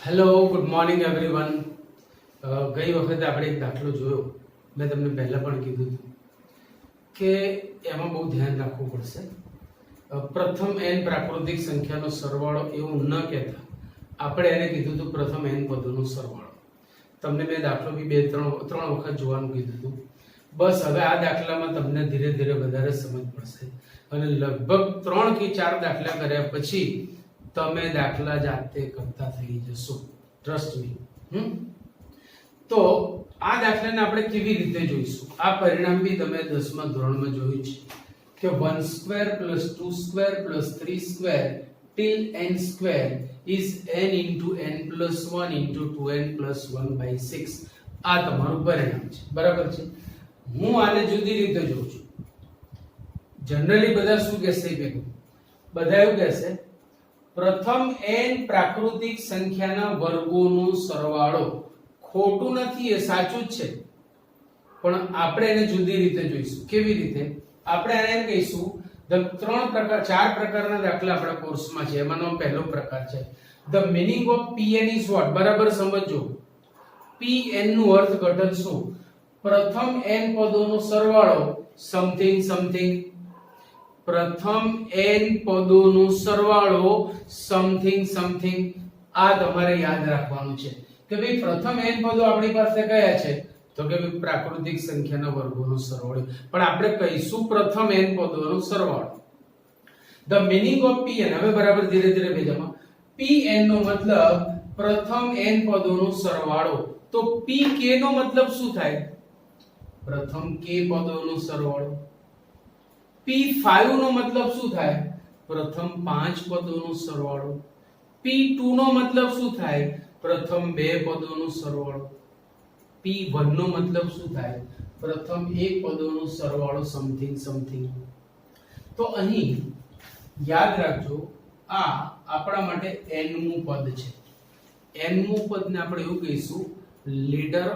Hello good morning everyone. ગઈ વખતે આપણે એક દાખલો જોયો. મેં તમને પહેલા પણ કીધું હતું કે એમાં બહુ ધ્યાન રાખવું પડશે. પ્રથમ n પ્રાકૃતિક સંખ્યાનો સરવાળો એવું ન કહેતા આપણે એને કીધું હતું પ્રથમ n પદોનો સરવાળો. તમને મેં દાખલો બી ત્રણ વખત જોવાનું કીધું હતું. બસ હવે આ દાખલામાં તમને ધીરે ધીરે વધારે સમજ પડશે અને લગભગ 3 કે 4 દાખલા કર્યા પછી તમે દાખલા જાતે કરતા થઈ જશો. Trust me. તો આ દાખલાને આપણે કેવી રીતે જોઈશું? આ પરિણામ બી તમે 10મા ધોરણમાં જોયું છે કે 1 square + 2 square + 3 square till n square is n into n plus 1 into 2n plus 1/6. આ તમારું પરિણામ છે. બરાબર છે. હું આને જુદી રીતે જોઉં છું. જનરલી બધા શું કહેશે? બધા એવું કહેશે પ્રથમ n પ્રાકૃતિક સંખ્યાના વર્ગોનો સરવાળો. ખોટું નથી, એ સાચું જ છે, પણ આપણે એને જુદી રીતે જોઈશું. કેવી રીતે? આપણે એને એમ કહીશું ચાર પ્રકારના દાખલા આપણા કોર્સમાં છે. એમાંનો પહેલો પ્રકાર છે the meaning of pn is what. બરાબર સમજો. pn નું અર્થઘટન શું? પ્રથમ n પદોનો સરવાળો સમથિંગ સમથિંગ. પ્રથમ n પદોનો સરવાળો સમથિંગ સમથિંગ. આ તમારે યાદ રાખવાનું છે કે ભાઈ પ્રથમ n પદો આપણી પાસે કયા છે? તો કે ભાઈ પ્રાકૃતિક સંખ્યાના વર્ગોનો સરવાળો. પણ આપણે કહીશું પ્રથમ n પદોનો સરવાળો. The meaning of pn. હવે બરાબર ધીરે ધીરે ભેજામાં. pn નો મતલબ પ્રથમ n પદોનો સરવાળો. તો pk નો મતલબ શું થાય? પ્રથમ k પદોનો સરવાળો. P5 નો મતલબ શું થાય? પ્રથમ 5 પદોનો સરવાળો. P2 નો મતલબ શું થાય? પ્રથમ 2 પદોનો સરવાળો. P1 નો મતલબ શું થાય? પ્રથમ 1 પદોનો સરવાળો સમથિંગ સમથિંગ. તો અહીં યાદ રાખજો, આ આપણા માટે n મું પદ છે. n મું પદને આપણે એવું કહીશું લીડર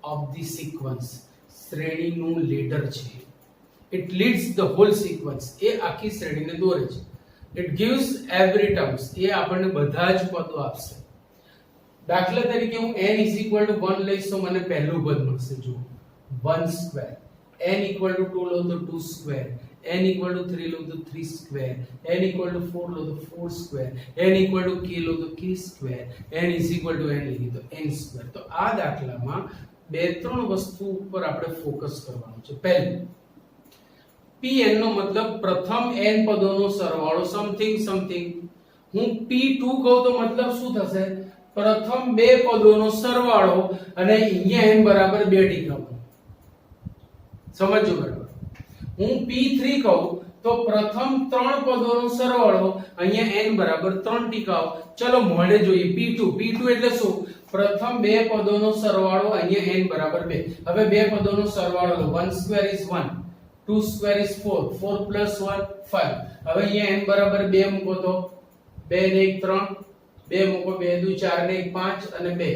ઓફ ધી સિક્વન્સ. શ્રેણીનું લીડર છે. It leads the whole sequence. એ આખી શ્રેણીને દોરે છે. It gives every terms. એ આપણને બધા જ પદો આપશે. દાખલા તરીકે હું n = 1 લઈશ તો મને પહેલું પદ મળશે. જો 1 સ્ક્વેર. n = 2 લો તો 2 સ્ક્વેર. n = 3 લો તો 3 સ્ક્વેર. n = 4 લો તો 4 સ્ક્વેર. n = k લો તો k સ્ક્વેર. n = n લીધી તો n સ્ક્વેર. તો આ દાખલામાં બે ત્રણ વસ્તુ ઉપર આપણે ફોકસ કરવાનું છે. પહેલું, pn નો મતલબ પ્રથમ n પદોનો સરવાળો સમથિંગ સમથિંગ. હું p2 કહું તો મતલબ શું થશે? પ્રથમ બે પદોનો સરવાળો અને અહીંયા n બરાબર 2 ટીકાઓ. સમજો બરાબર. હું p3 કહું તો પ્રથમ 3 પદોનો સરવાળો, અહીંયા n બરાબર 3 ટીકાઓ. ચલો મોડે જોઈએ. p2 એટલે શું? પ્રથમ બે પદોનો સરવાળો, અહીંયા n બરાબર 2. હવે બે પદોનો સરવાળો લો. 1 square is 1, 2 square is 4, 4 plus 1 5. હવે અહીંયા n બરાબર 2 મૂકો તો 2 ને 1 3, 2 મૂકો 2 દુ 4 ને 1 5 અને 2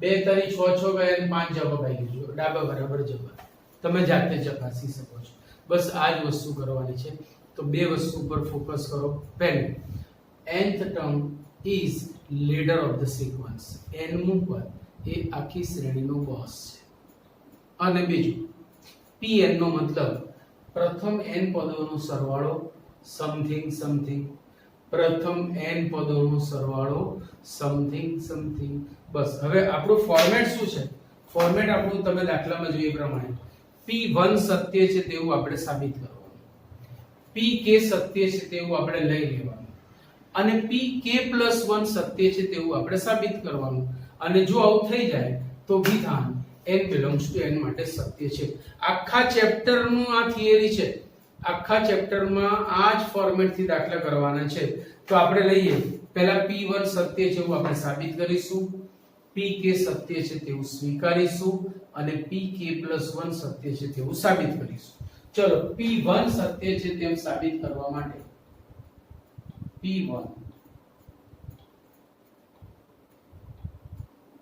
2 તરી 6 6 ગયા અને 5 જવાબ આવી ગયો. ડાબા બરાબર જવાબ. તમે જાતે ચકાસી શકો છો. બસ આ જ વસ્તુ કરવાની છે. તો બે વસ્તુ પર ફોકસ કરો. પહેલું, nth term is leader of the sequence. n મું પદ એ આખી શ્રેણીનો બોસ છે. અને બીજું, pn નો મતલબ પ્રથમ n પદોનો સરવાળો સમથિંગ સમથિંગ. પ્રથમ n પદોનો સરવાળો સમથિંગ સમથિંગ. બસ. હવે આપણું ફોર્મેટ શું છે? ફોર્મેટ આપણું તમે દાખલામાં જોઈએ પ્રમાણે p1 સત્ય છે તેવું આપણે સાબિત કરવાનું, pk સત્ય છે તેવું આપણે લઈ લેવાનું અને pk+1 સત્ય છે તેવું આપણે સાબિત કરવાનું. અને જો આવું થઈ જાય તો વિધાન n belongs to n માટે સત્ય છે. આખા ચેપ્ટર નું આ થિયરી છે. આખા ચેપ્ટરમાં આ જ ફોર્મેટ થી દાખલા કરવાના છે. તો આપણે લઈએ પહેલા p1 સત્ય છે એવું આપણે સાબિત કરીશું, pk સત્ય છે તેવું સ્વીકારીશું અને pk+1 સત્ય છે તેવું સાબિત કરીશું. ચલો p1 સત્ય છે તેમ સાબિત કરવા માટે p1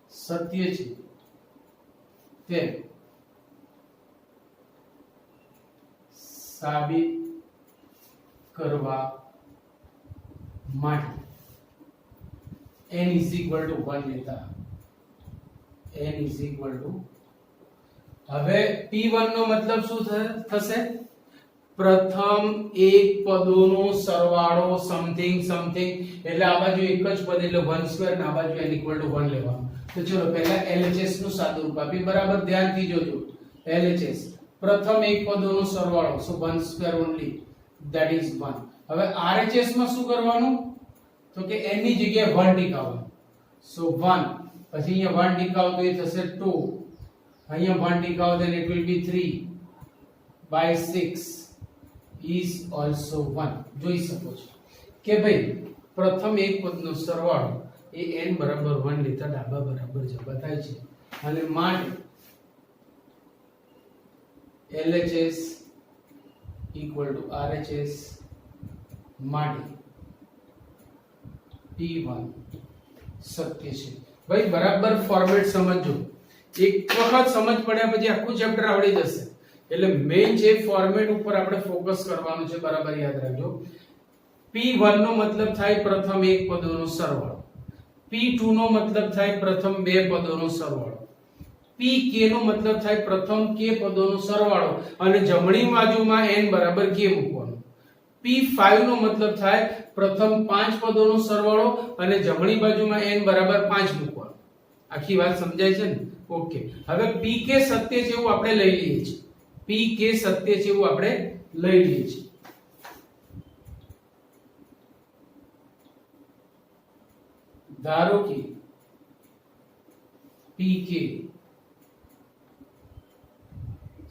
સત્ય છે તે સાબિત કરવા માટે n is equal to 1 લેતા n is equal to હવે p1 નો મતલબ શું થશે પ્રથમ એક પદોનો સરવાળો સમથિંગ સમથિંગ એટલે આ બાજુ એક જ પદ એટલે 1 સ્ક્વેર ને આ બાજુ n equal to 1 લેવાનું તો ચલો પહેલા LHS નું સાદું રૂપ આપી બરાબર ધ્યાનથી જોજો LHS પ્રથમ એક પદોનો સરવાળો સો 1 સ્ક્વેર ઓન્લી that is 1 હવે RHS માં શું કરવાનું તો કે n ની જગ્યાએ 1 ટીકાવવાનું સો 1 પછી અહીંયા 1 ટીકાવ તો એ થશે 2 અહીંયા 1 ટીકાવ then it will be 3 by 6 is also 1 જોઈ શકો છો કે ભાઈ પ્રથમ એક પદનો સરવાળો એ n બરાબર 1 લેતા ડાબા બરાબર જબા થાય છે અને માટે LHS equal to RHS માટે P1 સત્ય છે ભાઈ બરાબર ફોર્મેટ સમજજો એક વખત સમજ પડ્યા પછી આખું ચેપ્ટર આવડી જશે એટલે મેઈન જે ફોર્મેટ ઉપર આપણે ફોકસ કરવાનું છે બરાબર યાદ રાખજો P1 નો મતલબ થાય પ્રથમ એક પદોનો સરવાળો P2 નો મતલબ થાય પ્રથમ બે પદોનો સરવાળો pk નો મતલબ થાય પ્રથમ k પદોનો સરવાળો અને જમણી બાજુમાં n બરાબર k મૂકવાનું p5 નો મતલબ થાય પ્રથમ 5 પદોનો સરવાળો અને જમણી બાજુમાં n બરાબર 5 મૂકવાનું આખી વાત સમજાય છે ને ઓકે હવે pk સત્ય છે એવું આપણે લઈ લઈએ છીએ pk સત્ય છે એવું આપણે લઈ લઈએ છીએ ધારો કે pk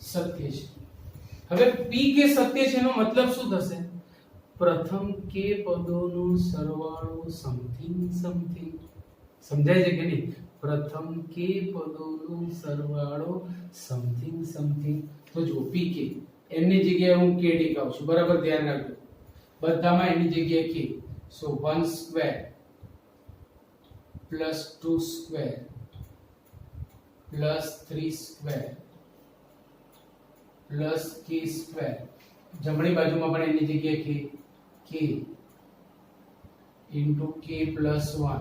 સત્ય છે હવે p કે સત્ય છે નો મતલબ શું થશે પ્રથમ k પદોનો સરવાળો સમથિંગ સમથિંગ સમજાય છે કે નહીં પ્રથમ k પદોનો સરવાળો સમથિંગ સમથિંગ તો જો p k n ની જગ્યાએ હું k ટીકાવું છું બરાબર ધ્યાન રાખજો બધામાં n ની જગ્યાએ k સો 1 square plus 2 square plus 3 square plus k square જમણી બાજુમાં પણ એની જગ્યાએ k into k plus 1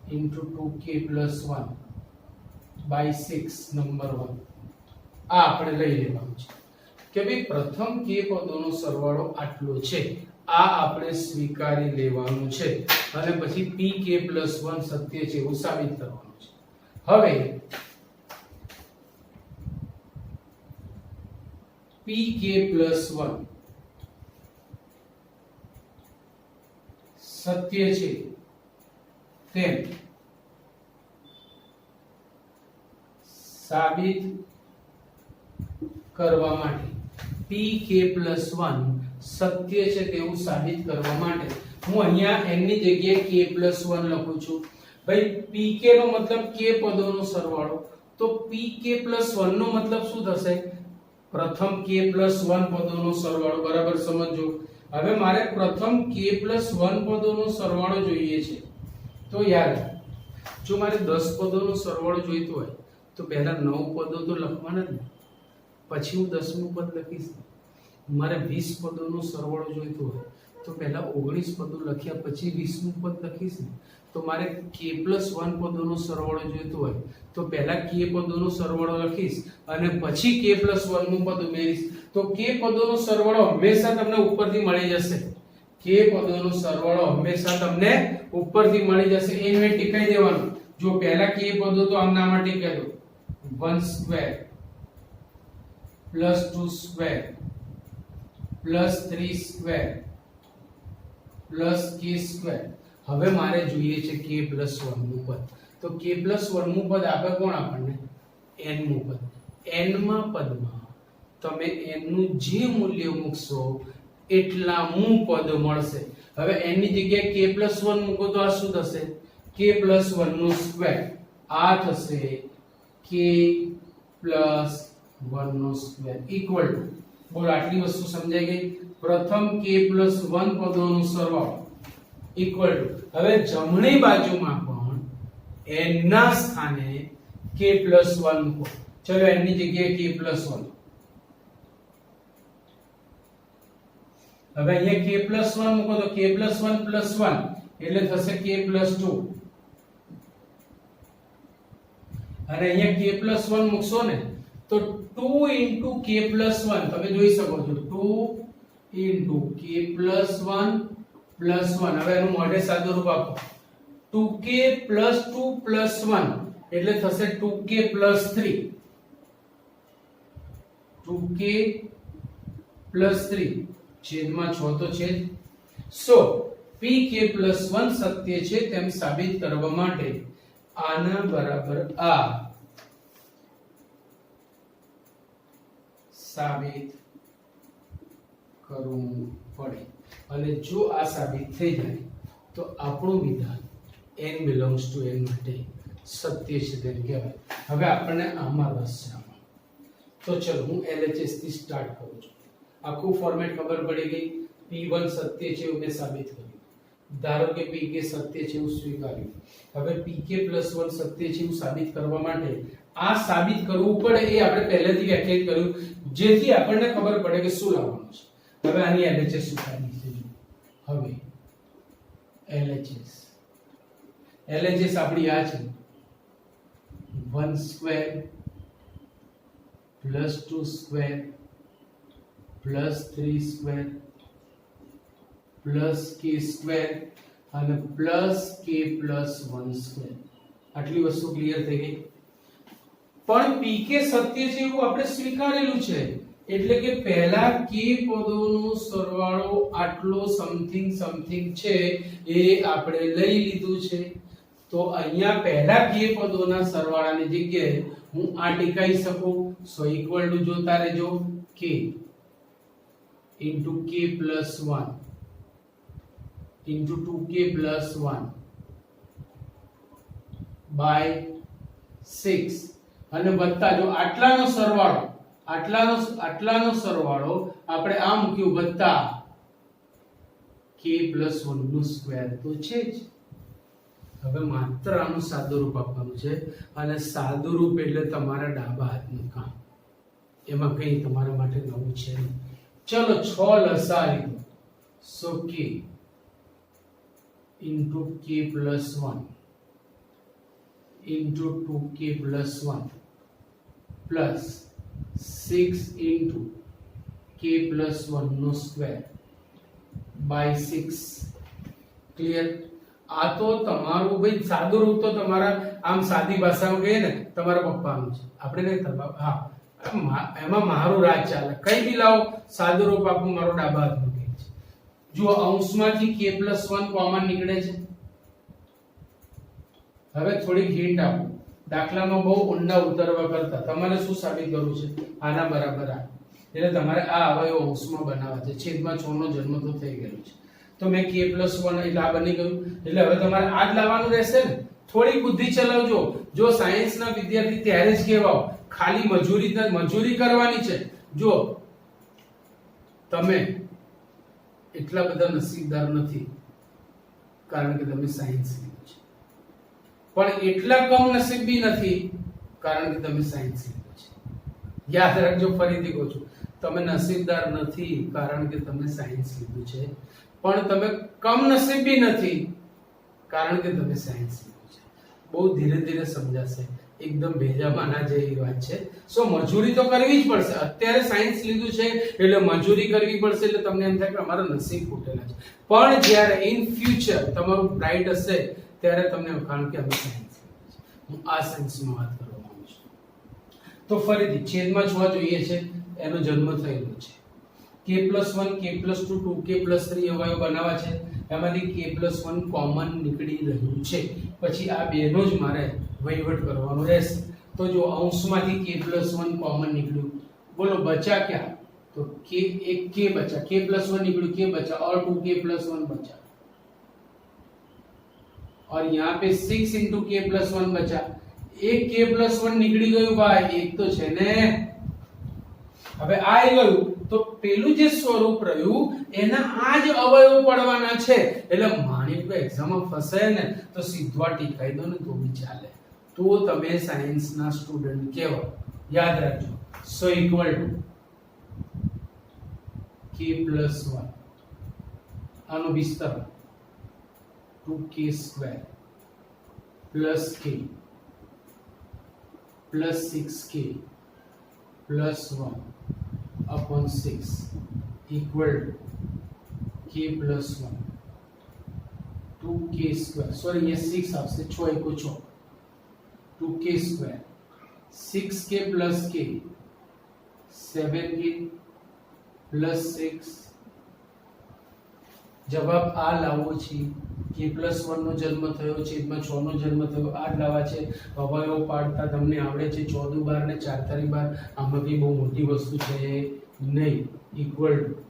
into 2k plus 1 by 6 number 1 આ આપણે લઈ લેવાનું છે કે ભાઈ પ્રથમ k પદોનો સરવાળો આટલો છે આ આપણે સ્વીકારી લેવાનું છે અને પછી pk plus 1 સત્ય છે એવું સાબિત કરવાનું છે હવે pk plus 1 સત્ય છે તેમ સાબિત કરવા માટે pk plus 1 સત્ય છે તેવું સાબિત કરવા માટે હું અહીંયા n ની જગ્યાએ k plus 1 લખું છું ભાઈ pk નો મતલબ k પદોનો સરવાળો તો pk plus 1 નો મતલબ શું થશે પ્રથમ k plus 1 પદોનો સરવાળો બરાબર સમજો હવે મારે પ્રથમ k plus 1 પદોનો સરવાળો જોઈએ છે તો યાર જો મારે 10 પદોનો સરવાળો જોઈતો હોય તો પહેલા 9 પદો તો લખવાના જ ને પછી હું 10મું પદ લખીશ મારે 20 પદોનો સરવાળો જોઈતો હોય તો પહેલા 19 પદો લખ્યા પછી 20મું પદ લખીશ ને તો મારે k plus 1 પદોનો સરવાળો જોઈતો હોય તો પહેલા k પદોનો સરવાળો લખીશ અને પછી k plus 1 નું પદ ઉમેરીશ તો k પદોનો સરવાળો હંમેશા તમને ઉપરથી મળી જશે k પદોનો સરવાળો હંમેશા તમને ઉપરથી મળી જશે એને ટીકાઈ દેવાનું જો પહેલા k પદો તો આમના માટે ટીકાઈ દો 1 square plus 2 square plus 3 square plus k square હવે મારે જોઈએ છે k plus 1 નું પદ તો k plus 1 નું પદ આપે કોણ આપણને n નું પદ n માં પદમાં તમે n નું જે મૂલ્ય મૂકશો એટલામું પદ મળશે હવે n ની જગ્યાએ k plus 1 મૂકો તો આ શું થશે k plus 1 નું સ્ક્વેર આ થશે k plus 1 નો સ્ક્વેર ઇક્વલ ટુ બોલ આટલી વસ્તુ સમજાઈ ગઈ પ્રથમ k plus 1 પદોનો સરવાળો ઇક્વલ ટુ હવે જમણી બાજુમાં પણ n ના સ્થાને k plus 1 મૂકો ચલો n ની જગ્યાએ k plus 1 હવે અહીંયા k plus 1 મૂકો તો k plus 1 plus 1 એટલે થશે k + 2 અને અહીંયા k + 1 મૂકશો ને તો 2 * k + 1 તમે જોઈ શકો છો 2 * k + 1 + 1 હવે એનું મોઢે સાદું રૂપ આપો 2k + 2 + 1 એટલે થશે 2k + 3 2k + 3 છેદમાં 6 તો છે સો pk + 1 સત્ય છે તેમ સાબિત કરવા માટે આના બરાબર આ સાબિત કરવું પડે અને જો આ સાબિત થઈ જાય તો આપણું વિધાન n belongs to n માટે સત્ય છે તેમ કહેવાય. હવે આપણને આમાં રસ છે આમાં તો ચલો હું LHS થી સ્ટાર્ટ કરું છું. આખું ફોર્મેટ ખબર પડી ગઈ. P1 સત્ય છે એવું મેં સાબિત કર્યું. ધારો કે pk સત્ય છે એવું સ્વીકાર્યું. હવે pk + 1 સત્ય છે એવું સાબિત કરવા માટે આ સાબિત કરવું પડે એ આપણે પહેલેથી વ્યાખ્યાયિત કર્યું જેથી આપણને ખબર પડે કે શું લાવવાનું છે. હવે આની LHS ઉતારી છે. હવે LHS આપણી આ છે 1² + 2² + 3² + k² અને + k + 1². આટલી વસ્તુ ક્લિયર થઈ ગઈ. પણ pk સત્ય છે એવું આપણે સ્વીકારેલું છે એટલે કે પહેલા k પદોનો સરવાળો આટલો સમથિંગ સમથિંગ છે એ આપણે લઈ લીધું છે. તો અહીંયા પહેલા k પદોના સરવાળાની જગ્યાએ હું આ ટીકાઈ શકું. સો ઇક્વલ ટુ જોતા રહેજો k * k + 1 * 2k + 1 by 6 અને વત્તા જો આટલાનો સરવાળો આપણે આ મૂક્યું વત્તા k + 1 નું સ્ક્વેર તો છે જ. હવે માત્ર આનું સાદું રૂપ આપવાનું છે અને સાદું રૂપ એટલે તમારા ડાબા હાથનું કામ. એમાં કંઈ તમારા માટે નવું છે નહીં. ચલો 6 લસા લીધો સો k * k + 1 * 2k + 1 plus 6 * k + 1 નો સ્ક્વેર by 6. ક્લિયર? આ તો તમારું ભાઈ સાદું રૂપ તો તમારા આમ સાદી ભાષામાં કહીએ ને તમારા પપ્પાનું છે. આપણે નહીં હા એમાં મારું રાજ ચાલે. કઈ બી લાવો સાદું રૂપ આપું મારો ડાબા હાથનું કહે છે. જો અંશમાંથી k + 1 કોમન નીકળે છે. હવે થોડીક હિન્ટ આપું. દાખલામાં બહુ ઊંડા ઉતરવા કરતા તમારે શું સાબિત કરવું છે? આના બરાબર આ. એટલે તમારે આ અવયવ અંશમાં બનાવવા છે. છેદમાં 6 નો જન્મ તો થઈ ગયો છે તો મેં k + 1 એટલે આ બની ગયું. એટલે હવે તમારે આ જ લાવવાનું રહેશે ને. થોડી બુદ્ધિ ચલાવજો. જો સાયન્સના વિદ્યાર્થી ત્યારે જ કહેવાઓ. ખાલી મજૂરી કરવાની છે. જો તમે એટલા બધા નસીબદાર નથી કારણ કે તમે સાયન્સ લીધું છે. પણ એટલા કમ નસીબી નથી કારણ કે તમે સાયન્સ લીધું છે. યાદ રાખજો, ફરીથી કહું છું, તમે નસીબદાર નથી કારણ કે તમે સાયન્સ લીધું છે. પણ તમે કમ નસીબી નથી કારણ કે તમે સાયન્સ લીધું છે. બહુ ધીરે ધીરે સમજાશે. એકદમ ભેજામાં ના જેવી વાત છે. સો મજૂરી તો કરવી જ પડશે. અત્યારે સાયન્સ લીધું છે એટલે મજૂરી કરવી પડશે. એટલે તમને એમ થાય કે અમારા નસીબ ફૂટેલા છે. પણ જ્યારે ઇન ફ્યુચર તમારું બ્રાઇટ હશે ત્યારે તમને કારણ કે અમે સાયન્સ લીધું છે. હું આ સાયન્સમાં વાત કરવા માંગુ છું. તો ફરીથી છેદમાં 6 જોઈએ છે એનો જન્મ થયેલો છે. k + 1 k + 2 2k + 3 અવયવ બનાવવા છે. એમાંથી k + 1 કોમન નીકળી રહ્યું છે. પછી આ બેનો જ મારે વહીવટ કરવાનો રહેશે. તો જો અંશમાંથી k + 1 કોમન નીકળ્યું. બોલો બચા क्या? तो k एक k बचा. k + 1 निकलू k बचा और 2k + 1 बचा और यहाँ पे 6 * k + 1 बचा. एक k + 1 નીકળી ગયું ભાઈ. એક તો છે ને. હવે આ આવી ગયું તો પેલું જે સ્વરૂપ રહ્યું એના આ જ અવયવ પડવાના છે. એટલે માની લો એક્ઝામમાં ફસાય ને તો સીધવા ટીકાઈ દો ને તો બી ચાલે. તો તમે સાયન્સના સ્ટુડન્ટ કહેવાય. યાદ રાખજો. સો ઇક્વલ ટુ k + 1 આનો વિસ્તરણ 2k square plus k plus 6k plus 1 upon 6 equal to k plus 1 2k square sorry ये 6 आपसे 6 1 6 2k square 6k plus k 7k plus 6 જવાબ આ લાવવો છે k plus 1 નો જન્મ થયો છેદમાં 6 નો જન્મ થયો આ જ લાવવા છે અવયવ પાડતા તમને આવડે છે 14 12 ને 4 તારી 12 આમાં બી બહુ મોટી વસ્તુ છે નહીં equal to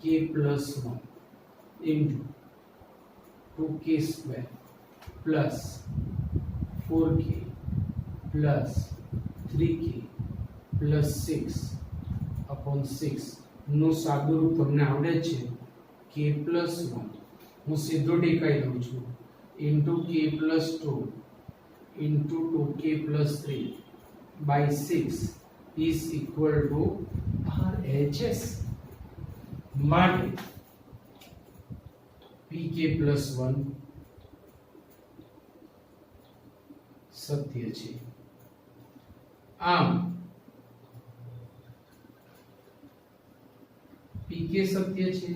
k plus 1 into 2k square plus 4k plus 3k plus 6 upon 6 નું સાદું રૂપ તમને આવડે છે k plus 1 હું સીધો ટેકાઈ દઉં છું into k plus 2 into 2k plus 3 by 6 is equal to RHS માટે pk plus 1 સત્ય છે આમ pk સત્ય છે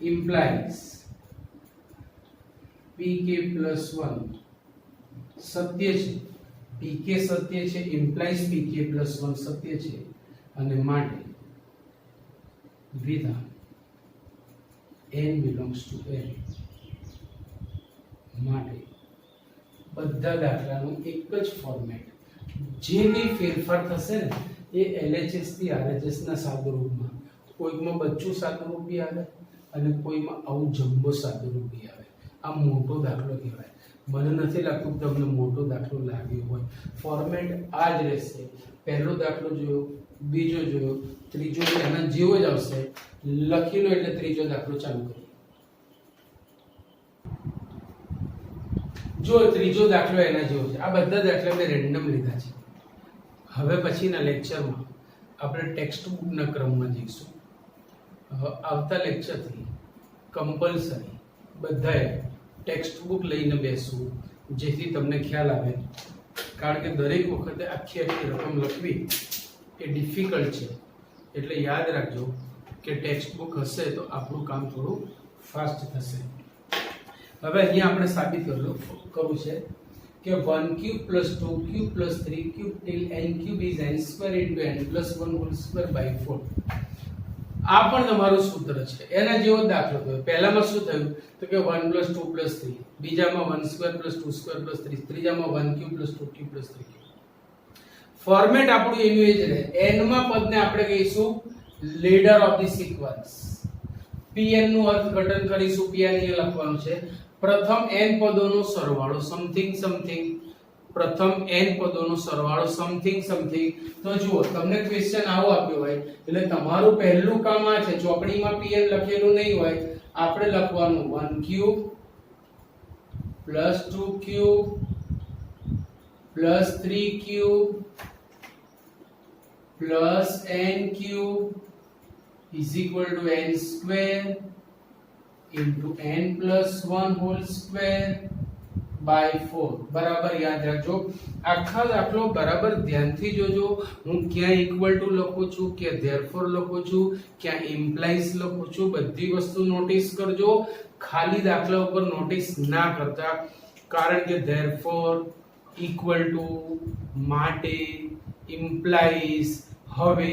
implies pk plus 1 સત્ય છે pk સત્ય છે implies pk plus 1 સત્ય છે અને માટે વિધાન n belongs to n માટે બધા દાખલાનું એક જ ફોર્મેટ જે બી ફેરફાર થશે ને એ LHS થી RHS ના સાદુરૂપમાં કોઈકમાં બચ્ચું સાદુરૂપ બી આવે અને કોઈમાં આવું જમ્બો સાદુરૂપ બી આવે આ મોટો દાખલો કહેવાય મને નથી લાગતું તમને મોટો દાખલો લાગ્યો હોય ફોર્મેટ આ જ રહેશે પહેલો દાખલો જોયો બીજો જોયો ત્રીજો એના જેવો જ આવશે લખી લો એટલે ત્રીજો દાખલો ચાલુ કરીએ જો ત્રીજો દાખલો એના જેવો છે આ બધા દાખલા મેં રેન્ડમ લીધા છે હવે પછીના લેક્ચરમાં આપણે ટેક્સ્ટ બુકના ક્રમમાં જઈશું આવતા લેક્ચરથી કમ્પલસરી બધાએ ટેક્સ્ટ બુક લઈને બેસવું જેથી તમને ખ્યાલ આવે કારણ કે દરેક વખતે આખી આખી રકમ લખવી એ ડિફિકલ્ટ છે એટલે યાદ રાખજો કે ટેક્સ્ટ બુક હશે તો આપણું કામ થોડું ફાસ્ટ થશે હવે અહીંયા આપણે સાબિત કરવું છે કે 1 cube plus 2 cube plus 3 cube till n cube is n square into n plus 1 whole square by 4 આ પણ તમારું સૂત્ર છે એના જેવો દાખલો થયો પહેલામાં શું થયું તો કે 1 plus 2 plus 3 બીજામાં 1 square plus 2 square plus 3 ત્રીજામાં 1 cube plus 2 cube plus 3 cube format આપણું એનું એ જ રહે n માં પદને આપણે કહીશું leader of the sequence pn નું અર્થઘટન કરીશું pn એ લખવાનું છે પ્રથમ n પદોનો સરવાળો સમથિંગ સમથિંગ પ્રથમ n પદોનો સરવાળો સમથિંગ સમથિંગ તો જુઓ તમને ક્વેશ્ચન આવો આપ્યો હોય એટલે તમારું પહેલું કામ આ છે ચોપડીમાં pn લખેલું નહીં હોય આપણે લખવાનું 1 cube plus 2 cube plus 3 cube plus n cube is equal to n square into n plus 1 whole square by 4 બરાબર યાદ રાખજો આખા દાખલો બરાબર ધ્યાનથી જોજો હું ક્યાં ઇક્વલ ટુ લખું છું કે ધેરફોર લખું છું ક્યાં ઇમ્પ્લાઇઝ લખું છું બધી વસ્તુ નોટિસ કરજો ખાલી દાખલા ઉપર નોટિસ ના કરતા કારણ કે ધેરફોર ઇક્વલ ટુ માટે ઇમ્પ્લાઇઝ હવે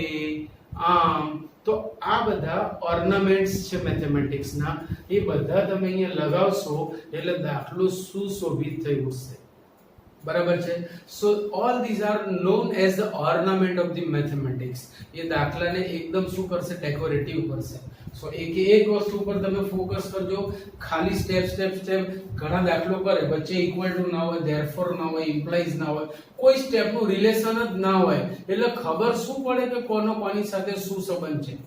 આમ તો આ બધા ઓર્નામેન્ટ્સ છે મેથેમેટિક્સ ના એ બધા તમે અહીંયા લગાવશો એટલે દાખલો સુશોભિત થઈ ઉઠશે બરાબર છે so all these are known as the ornament of the mathematics એ દાખલાને એકદમ શું કરશે ડેકોરેટિવ કરશે સો એક વસ્તુ પર તમે ફોકસ કરજો ખાલી સ્ટેપ ઘણા દાખલો કરે વચ્ચે ઇક્વલ ટુ ના હોય ધેરફોર ના હોય ઇમ્પ્લાઇઝ ના હોય કોઈ સ્ટેપનું રિલેશન જ ના હોય એટલે ખબર શું પડે કે કોનો કોની સાથે શું સંબંધ છે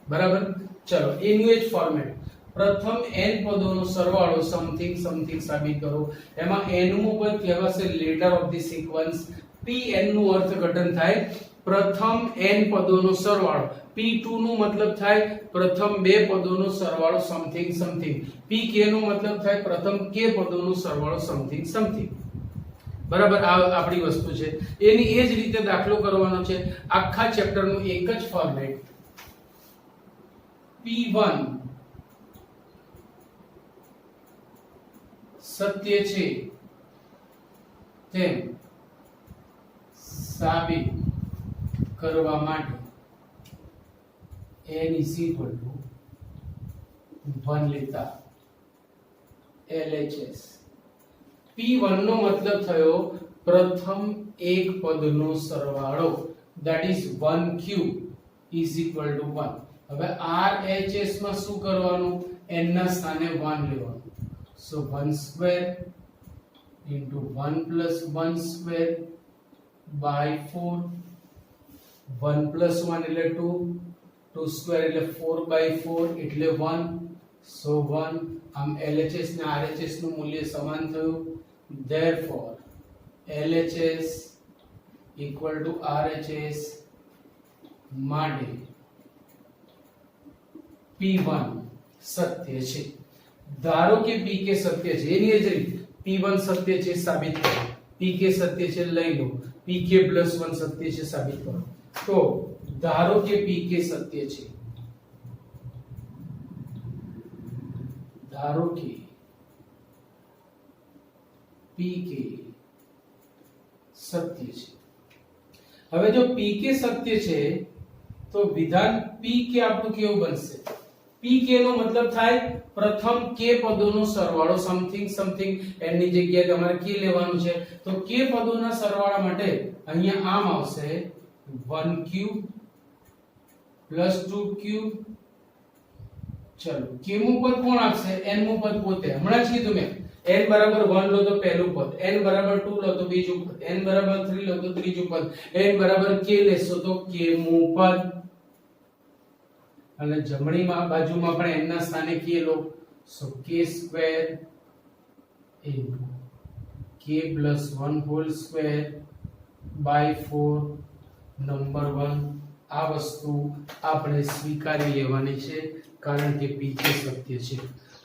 બરાબર ચલો એનું એ જ ફોર્મેટ પ્રથમ n પદોનો સરવાળો સમથિંગ સમથિંગ સાબિત કરો એમાં n નું પદ કહેવાશે leader of the sequence pn નું અર્થઘટન થાય પ્રથમ n પદોનો સરવાળો. p2 નું મતલબ થાય પ્રથમ બે પદોનો સરવાળો સમથિંગ સમથિંગ. pk નું મતલબ થાય પ્રથમ k પદોનો સરવાળો સમથિંગ સમથિંગ. બરાબર, આ આપણી વસ્તુ છે. એની એ જ રીતે દાખલો કરવાનો છે. આખા ચેપ્ટર નું એક જ ફોર્મેટ. p1 સત્ય છે તેમ સાબિત કરવા માટે n = 1 લેતા LHS. p1 નો મતલબ થયો પ્રથમ એક પદનો સરવાળો, that is 1q = 1. હવે RHS માં શું કરવાનું? n ના સ્થાને 1 લેવાનું. so 1 square into 1 plus 1 square by 4. 1 plus 1 એટલે 2, 2 square એટલે 4 by 4 એટલે 1. so 1. આમ LHS ને RHS નું મૂલ્ય સમાન થયું. therefore LHS = RHS માટે P1 સત્ય છે. ધારો કે PK સત્ય છે, એની જ રીતે P1 સત્ય છે સાબિત કરો. PK સત્ય છે લઈ લો. PK + 1 સત્ય છે સાબિત કરો. તો ધારો કે PK સત્ય છે, ધારો કે PK સત્ય છે. હવે જો PK સત્ય છે તો વિધાન PK આપણું કેવું બનશે? PK નો મતલબ થાય પ્રથમ k પદોનો સરવાળો સમથિંગ સમથિંગ. એની જગ્યાએ તમારે k લેવાનું છે. તો k પદોના સરવાળા માટે અહીંયા આમ આવશે 1q + 2q. ચલો k મું પદ કોણ આપશે? n મું પદ પોતે. હમણાં જ કીધું મેં n = 1 લો તો પહેલું પદ, n = 2 લો તો બીજું પદ, n = 3 લો તો ત્રીજું પદ, n = k લેશો તો k મું પદ. અને જમણી બાજુમાં પણ n ના સ્થાને k law. so k² * k + 1 whole square by 4 number 1. આ વસ્તુ આપણે સ્વીકારી લેવાની છે કારણ કે PK સત્ય છે.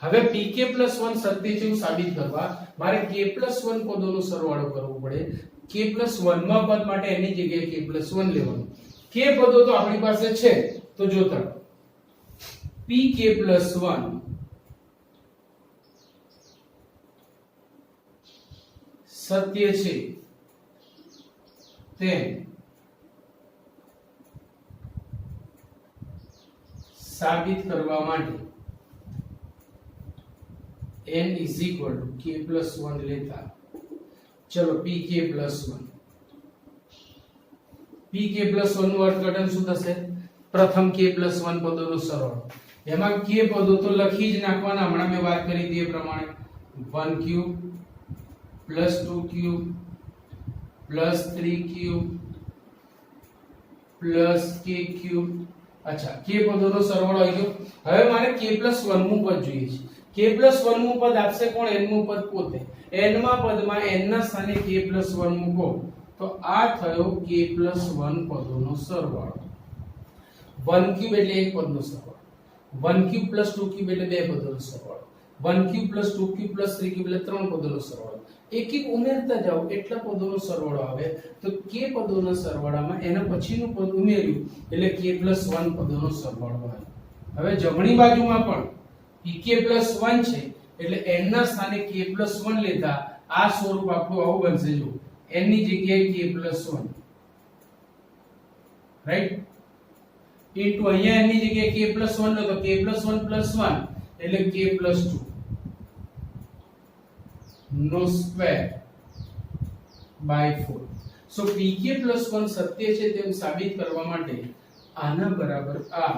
હવે PK + 1 સત્ય છે એવું સાબિત કરવા મારે k + 1 પદોનો સરવાળો કરવો પડે. k + 1 માં પદ માટે એની જગ્યાએ k + 1 લેવાનું. k પદો તો આપણી પાસે છે, તો જોતા PK + 1 સત્ય છે તેમ સાબિત કરવા માટે n = k + 1 લેતા. ચલો PK + 1. PK + 1 નું અર્થઘટન શું થશે? પ્રથમ k + 1 પદોનો સરવાળો. એમાં k પદો તો લખી જ નાખવાના. હમણાં મેં વાત કરી હતી એ પ્રમાણે 1q + 2q + 3q + kq. અચ્છા, k પદોનો સરવાળો આવી ગયો. હવે મારે k + 1 મું પદ જોઈએ છે. k + 1 મું પદ આપશે કોણ? n મું પદ પોતે. n માં પદમાં n ના સ્થાને k + 1 મૂકો તો આ થયો k + 1 પદોનો સરવાળો. 1q એટલે એક પદનો સરવાળો, 1q + 2q એટલે બે પદોનો સરવાળો, 1q + 2q + 3q એટલે ત્રણ પદોનો સરવાળો. એક એક ઉમેરતા જાઓ એટલા પદોનો સરવાળો આવે. તો k પદોના સરવાળામાં એના પછીનું પદ ઉમેર્યું એટલે k + 1 પદોનો સરવાળો આવે. હવે જમણી બાજુમાં પણ pk + 1 છે એટલે n ના સ્થાને k + 1 લેતા આ સ્વરૂપ આપણું આવું બનશે. જો n ની જગ્યાએ k + 1, રાઈટ, ઇન્ટુ અહીંયા n ની જગ્યાએ k + 1 લો તો k + 1 + 1 એટલે k + 2 નો સ્ક્વેર by 4. so pk + 1 સત્ય છે તેમ સાબિત કરવા માટે આના બરાબર આ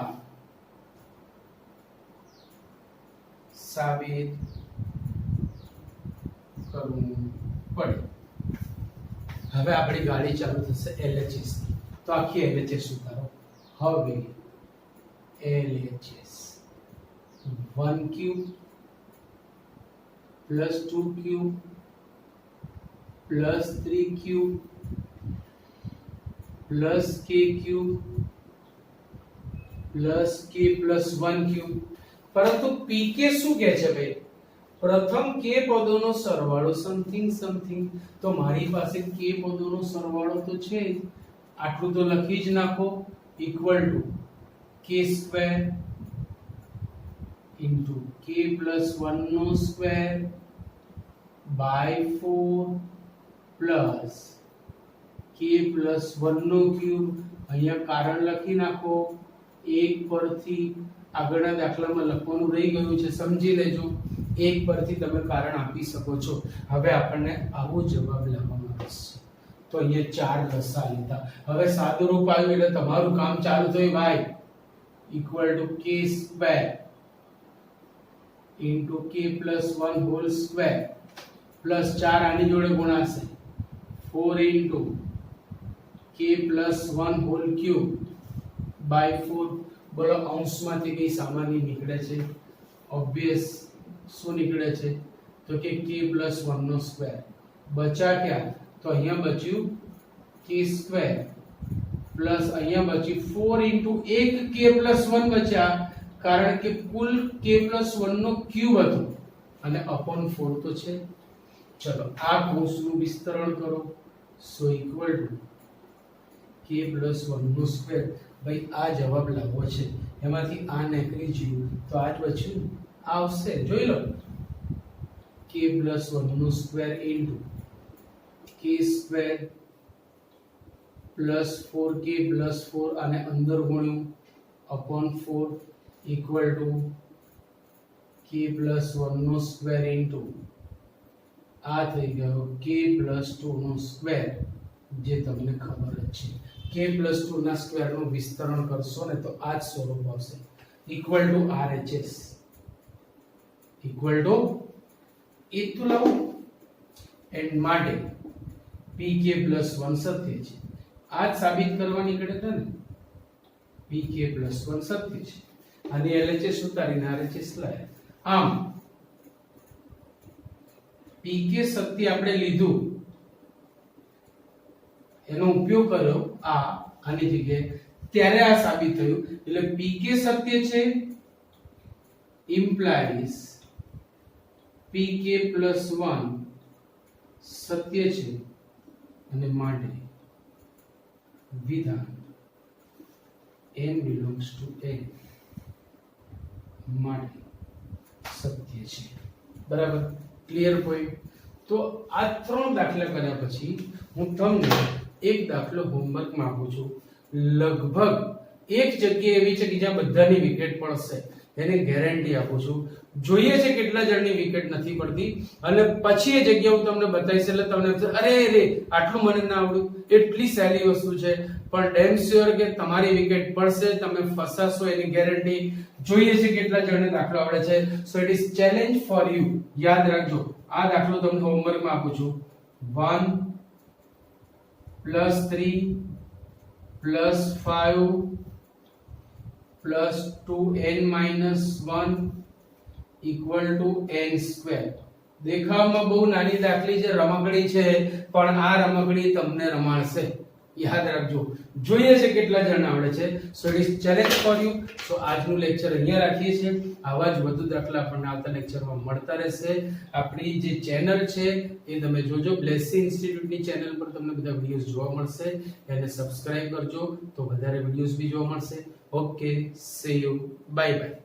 સાબિત કરવું પડે. હવે આપણી ગાડી ચાલુ થશે LHS ની. તો આખી LHS ઉતારો. હવે LHS 1q + 2q + 3q plus के क्यूब प्लस के प्लस 1 क्यूब। परंतु पीके શું કહે છે ભાઈ? પ્રથમ કે પદોનો સરવાળો સમથિંગ સમથિંગ, તો મારી પાસે કે પદોનો સરવાળો તો છે જ, આટલું તો લખી જ નાખો, equal to K square into K plus 1 નો square by 4 plus K plus 1 નો ક્યુબ। અહીંયા કારણ લખી નાખો, એક પરથી આગળના દાખલામાં લખવાનું રહી ગયું છે, સમજી લેજો। એક પરથી તમે કારણ આપી શકો છો। હવે આપણને આવો જવાબ લાવવામાં આવશે, તો અહીંયા 4 લસા લીધા। હવે સાદું રૂપ આવ્યું એટલે તમારું કામ ચાલુ થયું ભાઈ, equal to K square into K plus 1 whole square plus 4 આની જોડે ગુણાશે 4 into K plus 1 hall cube by 4। બોલો અંશમાંથી કઈ સામાન્ય નીકળે છે? ઓબ્વિયસ શું નીકળે છે? તો કે k પ્લસ 1 નો સ્ક્વેર। બચા ક્યાં? તો અહીંયા બચ્યું k સ્ક્વેર પ્લસ અહીંયા બચ્યું 4 ઇન્ટુ એક k પ્લસ 1 બચ્યા, કારણ કે કુલ k પ્લસ 1 નો ક્યુબ હતો અને અપોન 4 તો છે। ચલો આ કૌંસનું વિસ્તરણ કરો, so equal to k plus 1 નો સ્ક્વેર। ભાઈ આ જવાબ લાવવો છે, એમાંથી આ નીકળી ગયું તો આ જ બચ્યું, આવશે જોઈ લો, k પ્લસ 1 નો square into k square plus 4k plus 4 અને અંદર ગુણ્યું upon 4 equal to k plus 1 નો સ્ક્વેર ઇન્ટુ આ થઈ ગયો k પ્લસ 2 નો સ્ક્વેર, જે તમને ખબર જ છે। k પ્લસ 2 ના સ્ક્વેર નું વિસ્તરણ કરશો ને તો આ જ સ્વરૂપ આવશે, equal to RHS equal to એ તો લાવો એન્ડ માટે pk પ્લસ 1 સત્ય છે। આ જ સાબિત કરવા નીકળે હતા ને, pk પ્લસ 1 સત્ય છે અને LHS ઉતારીને RHS લાયા। આમ pk સત્ય આપણે લીધું, એનો ઉપયોગ કર્યો આ આની જગ્યાએ, ત્યારે આ સાબિત થયું। એટલે pk સત્ય છે ઇમ્પ્લાઇઝ pk પ્લસ 1 સત્ય છે અને માટે વિધાન n belongs to n માટે સત્ય છે। બરાબર, ક્લિયર પોઈન્ટ? તો આ ત્રણ દાખલા કર્યા પછી હું તમને એક દાખલો હોમવર્કમાં આપું છું। લગભગ એક જગ્યાએ એવી છે કે જ્યાં બધાની વિકેટ પડશે, એની ગેરંટી આપું છું। જોઈએ છે કેટલા જણની વિકેટ નથી પડતી અને પછી એ જગ્યા હું તમને બતાવીશ એટલે તમને અરે રે આટલું મને ના આવડ્યું, એટલી સહેલી વસ્તુ છે, પણ ડેમ શ્યોર કે તમારી વિકેટ પડશે, તમે ફસાશો એની ગેરંટી। જોઈએ છે કેટલા જણને દાખલો આવડે છે, so it is challenge for you. યાદ રાખજો, આ દાખલો તમને હોમવર્કમાં આપું છું। 1 + 3 + 5 + 2n - 1 = n²। દેખાવમાં બહુ નાની દાખલી છે, રમકડી છે, પણ આ રમકડી તમને રમાડશે, યાદ રાખજો। જોઈએ છે કેટલા જણ આવડે છે, so it is challenge for you. So આજનું લેક્ચર અહીંયા રાખીએ છીએ, આવા જ વધુ દાખલા આપણને આવતા લેક્ચરમાં મળતા રહેશે। આપણી જે ચેનલ છે એ તમે જોજો, બ્લેસી ઇન્સ્ટિટ્યૂટની ચેનલ પર તમને બધા વિડિયોઝ જોવા મળશે, એને સબસ્ક્રાઇબ કરજો તો વધારે વિડિયોઝ બી જોવા મળશે। Okay, C you, bye bye.